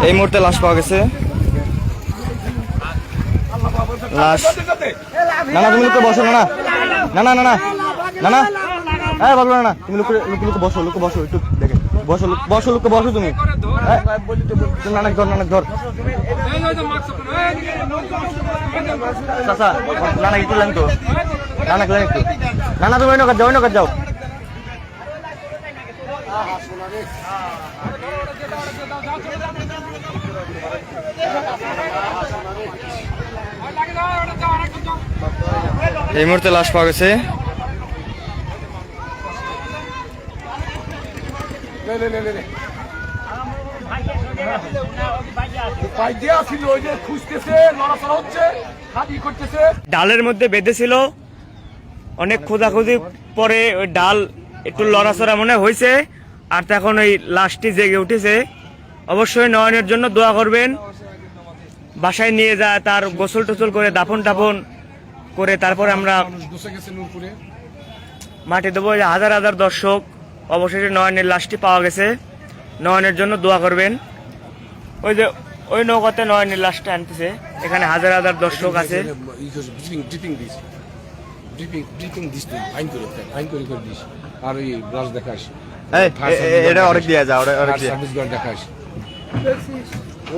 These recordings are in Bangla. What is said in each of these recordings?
এই মুহূর্তে লাশ পাওয়া গেছে। লাশ না না, তুমি লুকে বসো না না না না না না না, হ্যাঁ বলবো না, তুমি লুকে লুকে বসো, লুকে বসো, একটু দেখে বসো, বসো লুকে বসো তুমি। নানাক ধর, নানাক ধর, চাচা নানাক একটু লেন তো, নানাক লেন একটু, নানা তুমি ওই নকার যাও। এই মুহূর্তে লাশ পাওয়া গেছে। ডালের মধ্যে বেঁধেছিল, অনেক খোঁজাখুঁজি পরে ওই ডাল একটু লড়াচড়া মনে হয়েছে, আর তখন ওই লাশটি জেগে উঠেছে। অবশ্যই নয়নের জন্য দোয়া করবেন। বাসায় নিয়ে যায় তার গোসল টোসল করে দাফন টাফন করে তারপরে আমরা মাটি দেবো। হাজার হাজার দর্শক, অবশেষে নয়নের লাশটি পাওয়া গেছে। নয়নের জন্য দোয়া করবেন। ওই যে ওই নৌকাতে নয়নের লাশটা আনতেছে, এখানে হাজার হাজার দর্শক আছে। আর ওই ব্রাশ দেখাস, এটা অনেক দিয়া যা, অনেক সার্ভিসগড় দেখাস,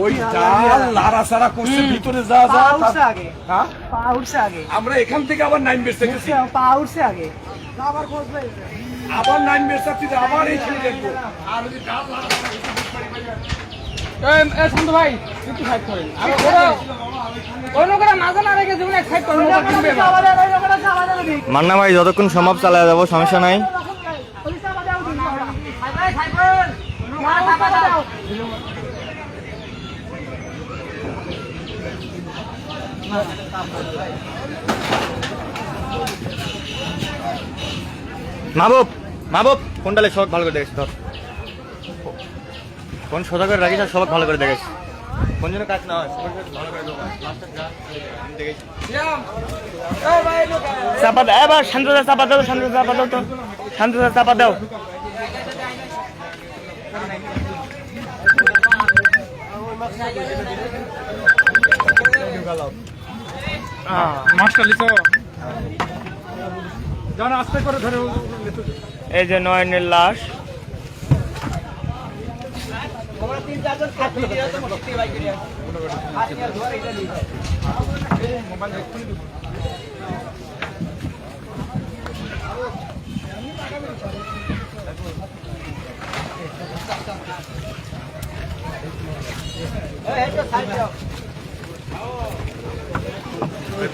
ওই জাল লাড়াচাড়া করছে ভিতরে, যা যা আগে, হ্যাঁ পা উঠছে আগে, আমরা এখান থেকে আবার নাইন বেস দেখেছি, পা উঠছে আগে, আবার খোঁজ পাই, আবার নাইন বেস আসছে, আবার এইখানে দেখবো। আর ওই জাল লাড়াচাড়া এ শান্ত ভাই একটু সাইড করেন, আর ওই লোকেরা মাঝে না রেখে জীবনে এক সাইড করেন। মান্না ভাই যতক্ষণ সম্ভব চালায় যাবো, সমস্যা নাই। মাহবুব মাহবুব কোনটালে সব ভালো করে দেখেছি, ধর কোন সোজা করে রাখিস, আর সবাই ভালো করে দেখেছি, কোন জন্য কাজ না হয় ভালো করে চাপা দাও, এবার শান্তদা চাপা দাও, শান্তদা চাপা দাও, তো শান্তদা চাপা দাও। এই যে নয়নের লাশ।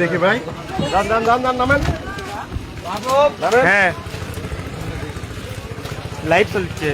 দেখি ভাই, নামেন। হ্যাঁ লাইভ চলছে।